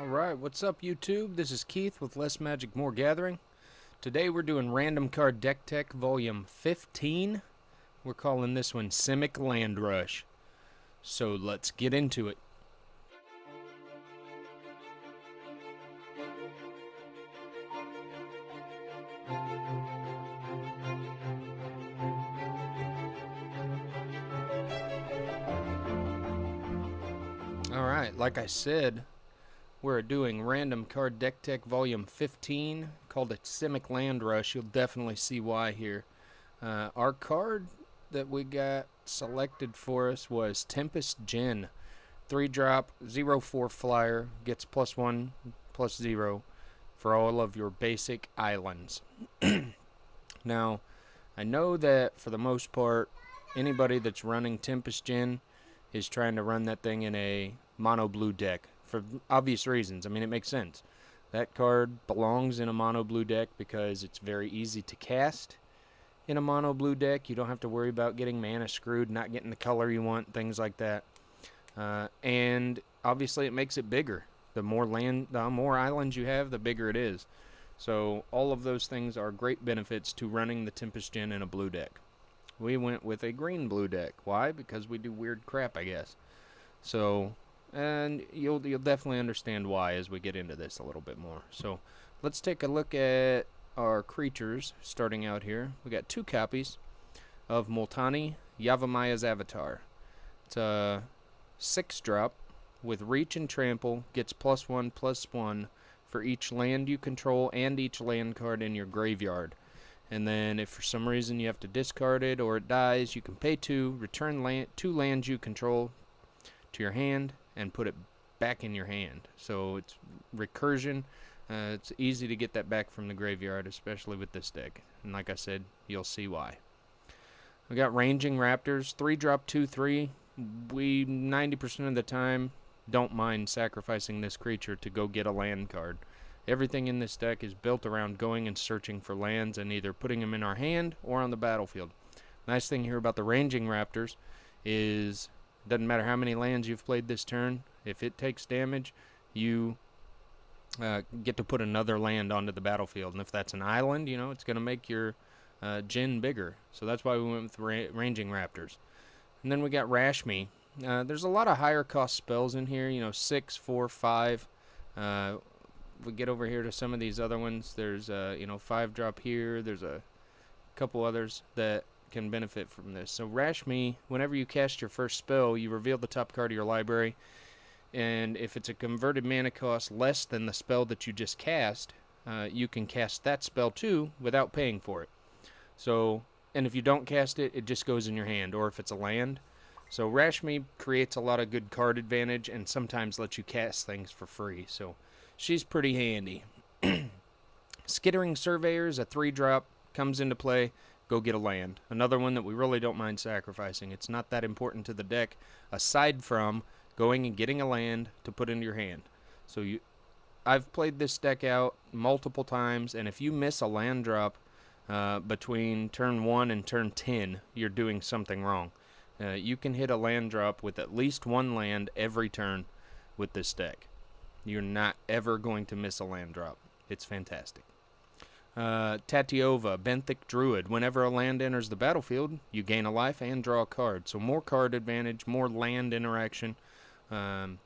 Alright, what's up YouTube? This is Keith with Less Magic, More Gathering. Today we're doing Random Card Deck Tech Volume 15. We're calling this one Simic Land Rush. So let's get into it. Alright, like I said, we're doing Random Card Deck Tech Volume 15, called it Simic Land Rush. You'll definitely see why here. Our card that we got selected for us was Tempest Djinn. 3-drop, 0/4 flyer, gets +1/+0 for all of your basic islands. Now, I know that for the most part, anybody that's running Tempest Djinn is trying to run that thing in a mono blue deck for obvious reasons. I mean, it makes sense. That card belongs in a mono blue deck because it's very easy to cast in a mono blue deck. You don't have to worry about getting mana screwed, not getting the color you want, things like that. And obviously it makes it bigger. The more islands you have, the bigger it is. So all of those things are great benefits to running the Tempest Djinn in a blue deck. We went with a green blue deck. Why? Because we do weird crap, I guess. So, and you'll definitely understand why as we get into this a little bit more. So let's take a look at our creatures starting out here. We got 2 copies of Multani Yavamaya's Avatar. It's a 6-drop with reach and trample, gets +1/+1 for each land you control and each land card in your graveyard. And then if for some reason you have to discard it or it dies, you can pay 2, return 2 lands you control to your hand, and put it back in your hand. So it's recursion. It's easy to get that back from the graveyard, especially with this deck. And like I said, you'll see why. We got Ranging Raptors, 3-drop, 2/3. We 90% of the time don't mind sacrificing this creature to go get a land card. Everything in this deck is built around going and searching for lands and either putting them in our hand or on the battlefield. Nice thing here about the Ranging Raptors is it doesn't matter how many lands you've played this turn. If it takes damage, you get to put another land onto the battlefield. And if that's an island, you know, it's going to make your Djinn bigger. So that's why we went with Ranging Raptors. And then we got Rashmi. There's a lot of higher cost spells in here, you know, 6, 4, 5. We get over here to some of these other ones. There's 5-drop here. There's a couple others that can benefit from this. So Rashmi, whenever you cast your first spell, you reveal the top card of your library, and if it's a converted mana cost less than the spell that you just cast, you can cast that spell too without paying for it. So, and if you don't cast it, it just goes in your hand, or if it's a land. So Rashmi creates a lot of good card advantage and sometimes lets you cast things for free. So she's pretty handy. Skittering Surveyors, a 3-drop, comes into play. Go get a land. Another one that we really don't mind sacrificing. It's not that important to the deck, aside from going and getting a land to put into your hand. So I've played this deck out multiple times, and if you miss a land drop between turn 1 and turn 10, you're doing something wrong. You can hit a land drop with at least 1 land every turn with this deck. You're not ever going to miss a land drop. It's fantastic. Tatiova, Benthic Druid. Whenever a land enters the battlefield, you gain a life and draw a card. So more card advantage, more land interaction. With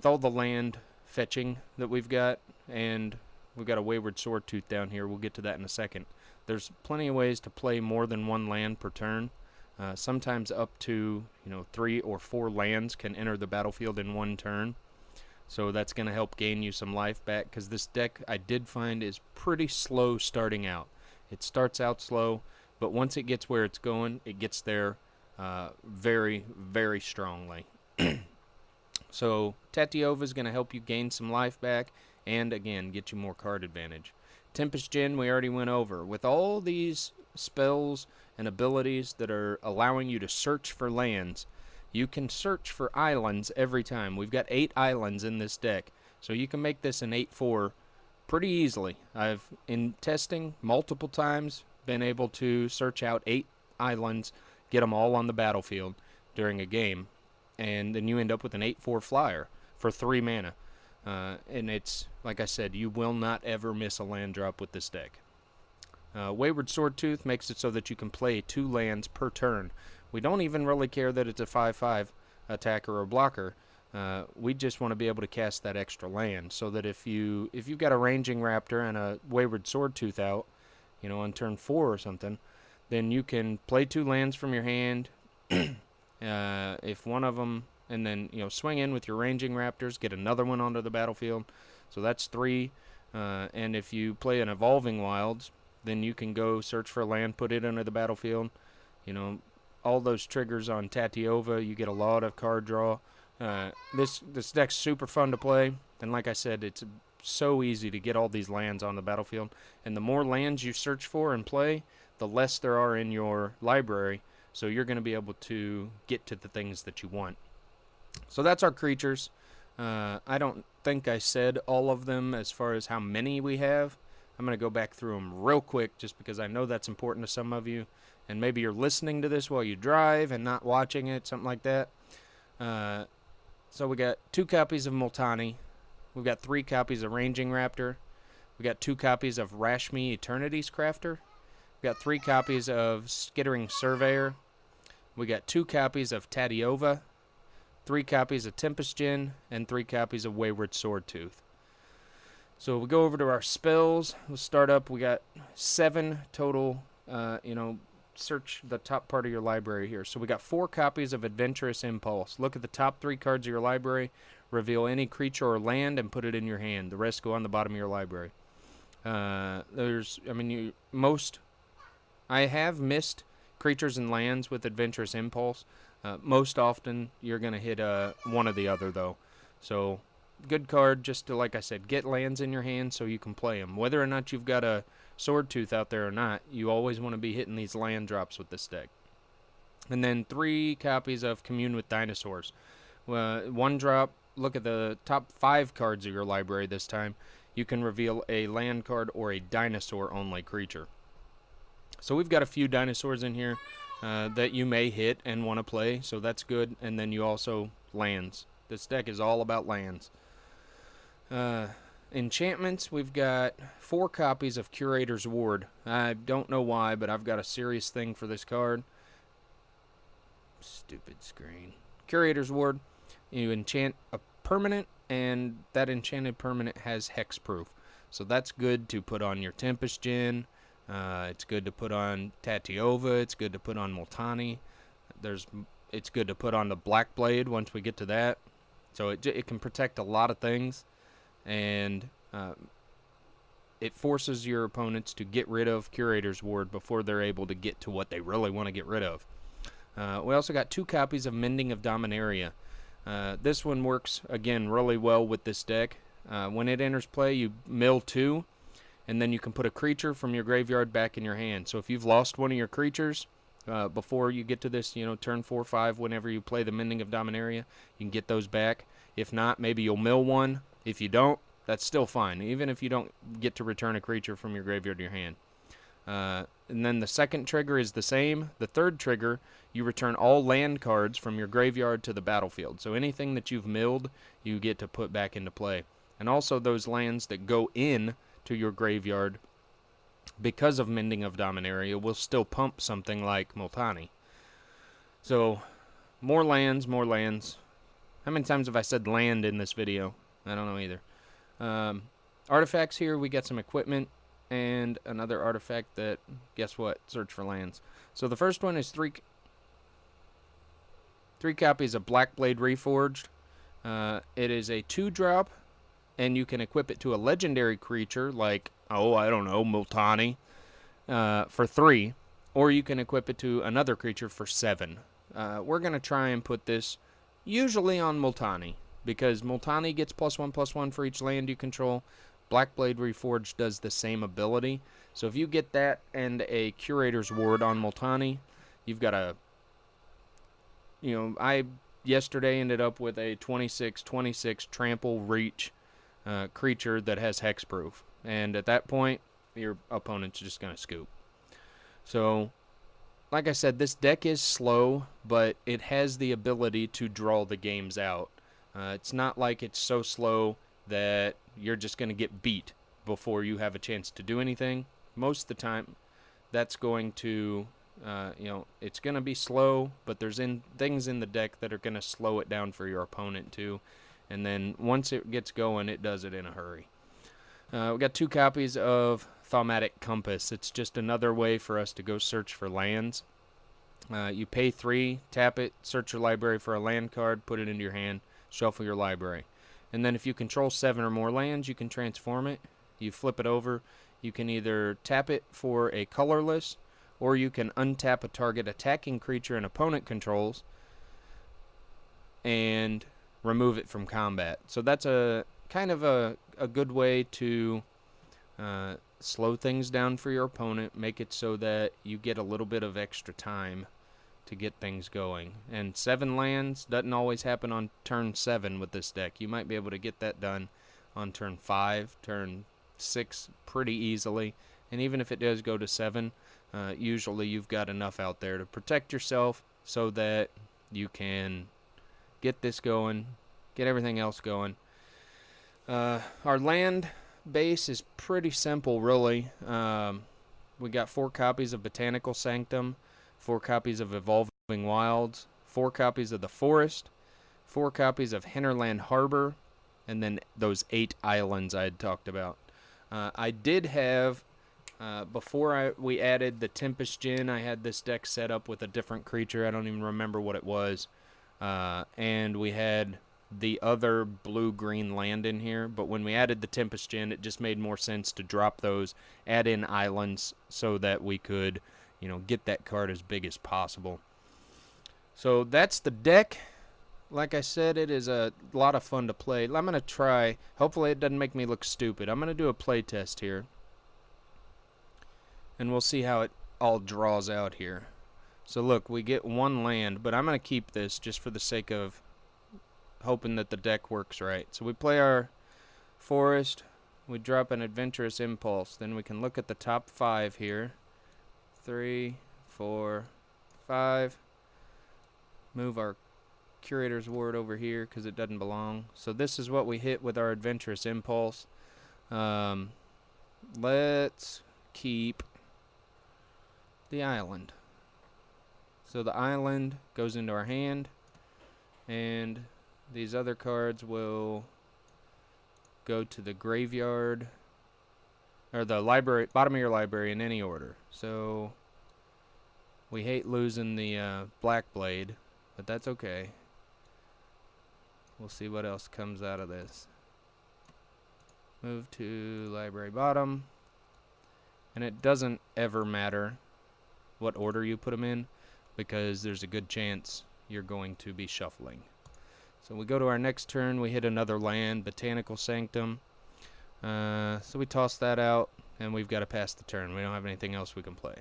all the land fetching that we've got, and we've got a Wayward Swordtooth down here. We'll get to that in a second. There's plenty of ways to play more than 1 land per turn. Sometimes up to 3 or 4 lands can enter the battlefield in 1 turn. So that's going to help gain you some life back, because this deck I did find is pretty slow starting out. It starts out slow, but once it gets where it's going, it gets there very, very strongly. So Tatiova is going to help you gain some life back and, again, get you more card advantage. Tempest Djinn we already went over. With all these spells and abilities that are allowing you to search for lands, you can search for islands every time. We've got 8 islands in this deck, so you can make this an 8/4 pretty easily. I've, in testing multiple times, been able to search out 8 islands, get them all on the battlefield during a game, and then you end up with an 8/4 flyer. for 3 mana. And it's, like I said, you will not ever miss a land drop with this deck. Wayward Swordtooth makes it so that you can play 2 lands per turn. We don't even really care that it's a 5/5 attacker or blocker. We just want to be able to cast that extra land, so that if you've got a Ranging Raptor and a Wayward Swordtooth out, on turn 4 or something, then you can play 2 lands from your hand. If one of them, and then swing in with your Ranging Raptors, get another one onto the battlefield. So that's 3. And if you play an Evolving Wilds, then you can go search for a land, put it under the battlefield. All those triggers on Tatiova, you get a lot of card draw. This deck's super fun to play, and like I said, it's so easy to get all these lands on the battlefield. And the more lands you search for and play, the less there are in your library, so you're going to be able to get to the things that you want. So that's our creatures. I don't think I said all of them as far as how many we have. I'm going to go back through them real quick just because I know that's important to some of you. And maybe you're listening to this while you drive and not watching it, something like that. So we got 2 copies of Multani. We've got 3 copies of Ranging Raptor. We got 2 copies of Rashmi Eternity's Crafter. We got 3 copies of Skittering Surveyor. We got 2 copies of Tatiova, 3 copies of Tempest Djinn, and 3 copies of Wayward Swordtooth. So we go over to our spells. We'll start up. We got 7 total, search the top part of your library here. So we got 4 copies of Adventurous Impulse. Look at the top 3 cards of your library, reveal any creature or land, and put it in your hand. The rest go on the bottom of your library. I have missed creatures and lands with Adventurous Impulse. Most often, you're going to hit one or the other, though. So, good card just to, like I said, get lands in your hand so you can play them. Whether or not you've got a Swordtooth out there or not, you always want to be hitting these land drops with this deck. And then 3 copies of Commune with Dinosaurs. 1 drop, look at the top 5 cards of your library this time. You can reveal a land card or a dinosaur-only creature. So we've got a few dinosaurs in here that you may hit and want to play, so that's good. And then you also lands. This deck is all about lands. Enchantments, we've got 4 copies of Curator's Ward. I don't know why, but I've got a serious thing for this card. Stupid screen. Curator's Ward. You enchant a permanent, and that enchanted permanent has hexproof. So that's good to put on your Tempest Djinn. It's good to put on Tatiova. It's good to put on Multani. It's good to put on the Black Blade once we get to that. So it can protect a lot of things. And it forces your opponents to get rid of Curator's Ward before they're able to get to what they really want to get rid of. We also got 2 copies of Mending of Dominaria. This one works, again, really well with this deck. When it enters play, you mill 2, and then you can put a creature from your graveyard back in your hand. So if you've lost one of your creatures before you get to this, turn 4-5, whenever you play the Mending of Dominaria, you can get those back. If not, maybe you'll mill 1. If you don't, that's still fine, even if you don't get to return a creature from your graveyard to your hand. And then the second trigger is the same. The third trigger, you return all land cards from your graveyard to the battlefield. So anything that you've milled, you get to put back into play. And also those lands that go in to your graveyard because of Mending of Dominaria will still pump something like Multani. So, more lands, more lands. How many times have I said land in this video? I don't know either. Artifacts here, we got some equipment and another artifact that, guess what, search for lands. So the first one is 3 copies of Black Blade Reforged. It is a 2-drop, and you can equip it to a legendary creature like, I don't know, Multani, for 3, or you can equip it to another creature for 7. We're going to try and put this usually on Multani, because Multani gets +1/+1 for each land you control. Black Blade Reforged does the same ability. So if you get that and a Curator's Ward on Multani, you've got a... I yesterday ended up with a 26/26 Trample Reach creature that has hexproof. And at that point, your opponent's just going to scoop. So, like I said, this deck is slow, but it has the ability to draw the games out. It's not like it's so slow that you're just going to get beat before you have a chance to do anything. Most of the time, that's going to, it's going to be slow, but there's things in the deck that are going to slow it down for your opponent too. And then once it gets going, it does it in a hurry. We got 2 copies of Thaumatic Compass. It's just another way for us to go search for lands. You pay 3, tap it, search your library for a land card, put it into your hand, shuffle your library. And then if you control 7 or more lands, you can transform it. You flip it over. You can either tap it for a colorless, or you can untap a target attacking creature an opponent controls and remove it from combat. So that's a kind of a good way to slow things down for your opponent, make it so that you get a little bit of extra time to get things going. And 7 lands doesn't always happen on turn 7 with this deck. You might be able to get that done on turn 5, turn 6 pretty easily. And even if it does go to 7, usually you've got enough out there to protect yourself so that you can get this going, get everything else going. Our land base is pretty simple, really. We got 4 copies of Botanical Sanctum, 4 copies of Evolving Wilds, 4 copies of the Forest, 4 copies of Hinterland Harbor, and then those 8 islands I had talked about. I did have, before we added the Tempest Djinn, I had this deck set up with a different creature. I don't even remember what it was. And we had the other blue-green land in here, but when we added the Tempest Djinn, it just made more sense to drop those, add in islands, so that we could, get that card as big as possible. So that's the deck. Like I said, it is a lot of fun to play. I'm going to try, hopefully it doesn't make me look stupid. I'm going to do a play test here, and we'll see how it all draws out here. So look, we get 1 land, but I'm going to keep this just for the sake of hoping that the deck works right. So we play our Forest, we drop an Adventurous Impulse, then we can look at the top 5 here. 3, 4, 5. Move our Curator's Ward over here because it doesn't belong. So this is what we hit with our Adventurous Impulse. Let's keep the island. So the island goes into our hand, and these other cards will go to the graveyard, or the library, bottom of your library in any order. So we hate losing the Black Blade, but that's okay. We'll see what else comes out of this. Move to library bottom, and it doesn't ever matter what order you put them in, because there's a good chance you're going to be shuffling. So we go to our next turn, we hit another land, Botanical Sanctum. So we toss that out, and we've got to pass the turn. We don't have anything else we can play.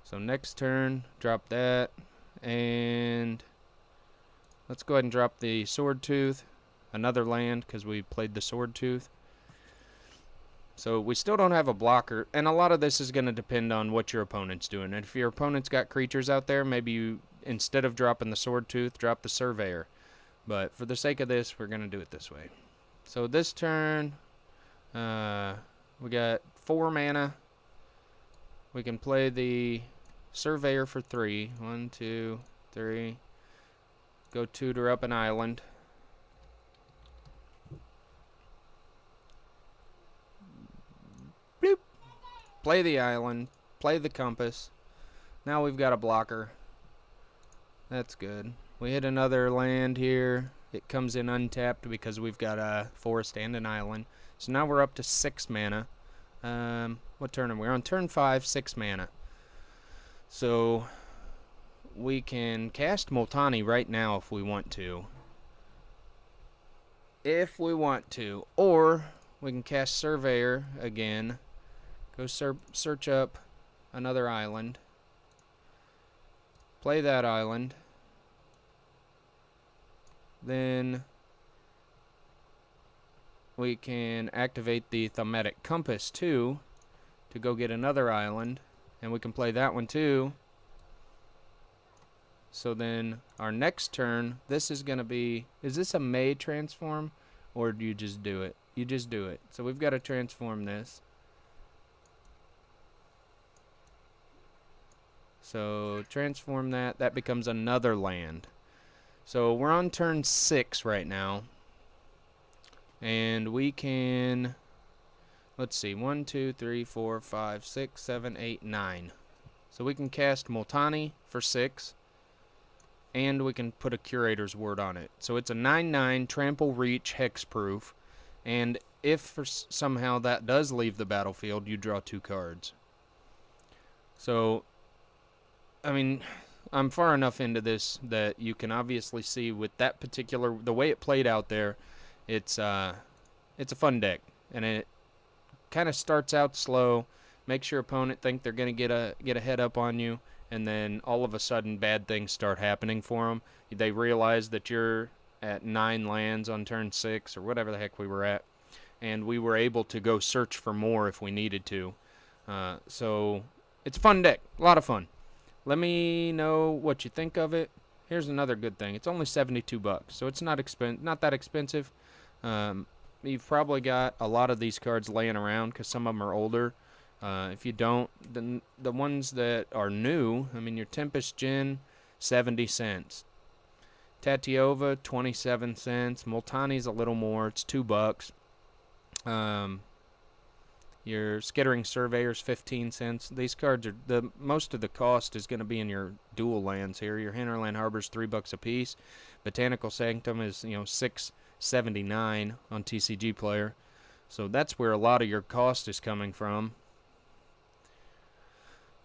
So next turn, drop that, and let's go ahead and drop the Sword Tooth, another land, because we played the Sword Tooth. So we still don't have a blocker, and a lot of this is going to depend on what your opponent's doing. And if your opponent's got creatures out there, maybe you, instead of dropping the Sword Tooth, drop the Surveyor. But for the sake of this, we're going to do it this way. So this turn, we got 4 mana. We can play the Surveyor for 3. 1, 2, 3. Go tutor up an island. Bloop. Play the island. Play the compass. Now we've got a blocker. That's good. We hit another land here. It comes in untapped because we've got a forest and an island. So now we're up to 6 mana. What turn are we? We're on turn 5, 6 mana. So we can cast Multani right now if we want to. Or we can cast Surveyor again. Go search up another island. Play that island. Then we can activate the Thaumatic Compass too to go get another island, and we can play that one too. So then our next turn, this is going to be, is this a May transform, or do you just do it? You just do it. So we've got to transform this. So transform that. That becomes another land. So we're on turn 6 right now. And we can, let's see, 1, 2, 3, 4, 5, 6, 7, 8, 9. So we can cast Multani for 6. And we can put a Curator's Word on it. So it's a 9/9 trample reach hexproof, and if for somehow that does leave the battlefield, you draw 2 cards. So, I mean, I'm far enough into this that you can obviously see with that particular, the way it played out there, it's a fun deck, and it kind of starts out slow, makes your opponent think they're going to get a head up on you. And then all of a sudden bad things start happening for them. They realize that you're at 9 lands on turn 6 or whatever the heck we were at. And we were able to go search for more if we needed to. So it's a fun deck. A lot of fun. Let me know what you think of it. Here's another good thing. It's only $72, so it's not that expensive. You've probably got a lot of these cards laying around because some of them are older. If you don't, then the ones that are new, I mean, your Tempest Djinn, 70 cents. Tatiova, 27 cents. Multani's a little more. It's $2. Your Skittering Surveyor's 15 cents. These cards are, most of the cost is going to be in your dual lands here. Your Hinterland Harbor's $3 a piece. Botanical Sanctum is, $6.79 on TCG Player. So that's where a lot of your cost is coming from.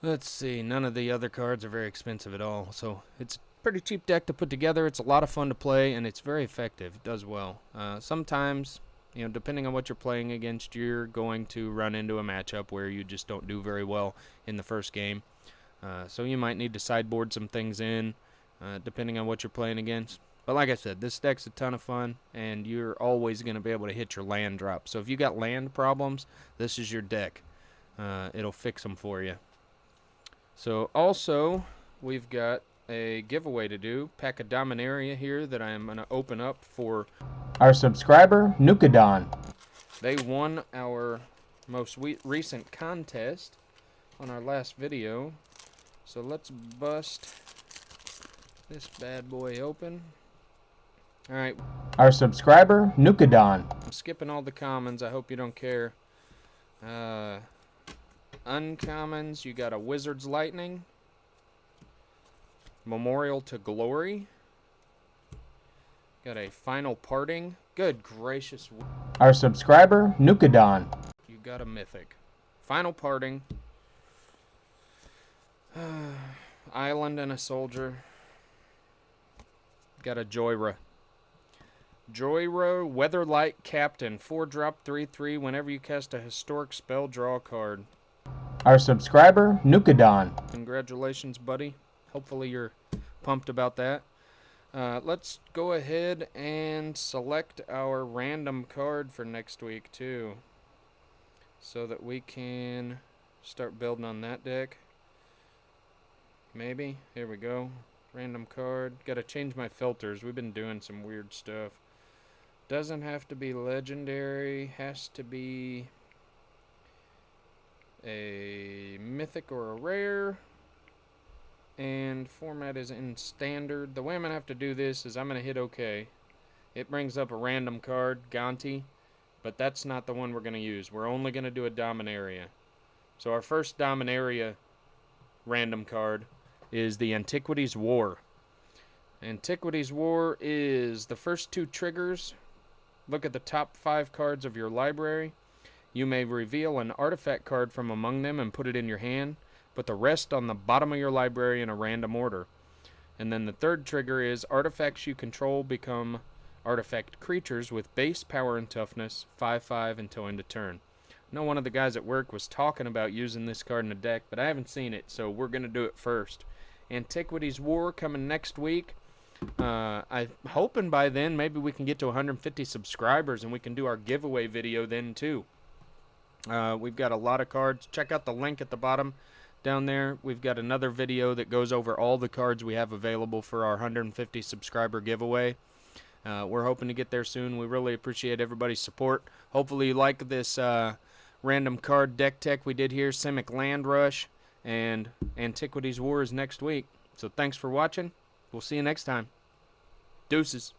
Let's see, none of the other cards are very expensive at all, so it's a pretty cheap deck to put together. It's a lot of fun to play, and it's very effective. It does well. Sometimes, depending on what you're playing against, you're going to run into a matchup where you just don't do very well in the first game. So you might need to sideboard some things in, depending on what you're playing against. But like I said, this deck's a ton of fun, and you're always going to be able to hit your land drop. So if you got land problems, this is your deck. It'll fix them for you. So also, we've got a giveaway to do. Pack of Dominaria here that I am going to open up for our subscriber, Nukadon. They won our most recent contest on our last video. So let's bust this bad boy open. Alright. Our subscriber, Nukadon. I'm skipping all the commons. I hope you don't care. Uncommons, you got a Wizard's Lightning, Memorial to Glory, got a Final Parting. Good gracious. Our subscriber, Nukadon. You got a Mythic. Final Parting. Island and a Soldier. Got a Joyra. Joyra, Weatherlight Captain. 4-drop, 3/3. Whenever you cast a historic spell, draw a card. Our subscriber, Nukadon. Congratulations, buddy. Hopefully you're pumped about that. Let's go ahead and select our random card for next week, too, so that we can start building on that deck. Maybe. Here we go. Random card. Got to change my filters. We've been doing some weird stuff. Doesn't have to be legendary. Has to be a mythic or a rare, and format is in standard. The way I'm going to have to do this is I'm going to hit OK. It brings up a random card, Gonti, but that's not the one we're going to use. We're only going to do a Dominaria. So our first Dominaria random card is the Antiquities War. Antiquities War is the first 2 triggers. Look at the top 5 cards of your library. You may reveal an artifact card from among them and put it in your hand. Put the rest on the bottom of your library in a random order. And then the third trigger is artifacts you control become artifact creatures with base power and toughness, 5/5 until end of turn. I know one of the guys at work was talking about using this card in a deck, but I haven't seen it, so we're going to do it first. Antiquities War coming next week. I'm hoping by then maybe we can get to 150 subscribers and we can do our giveaway video then too. We've got a lot of cards. Check out the link at the bottom down there. We've got another video that goes over all the cards we have available for our 150 subscriber giveaway. We're hoping to get there soon. We really appreciate everybody's support. Hopefully you like this random card deck tech we did here. Simic Land Rush and Antiquities Wars next week. So thanks for watching. We'll see you next time. Deuces.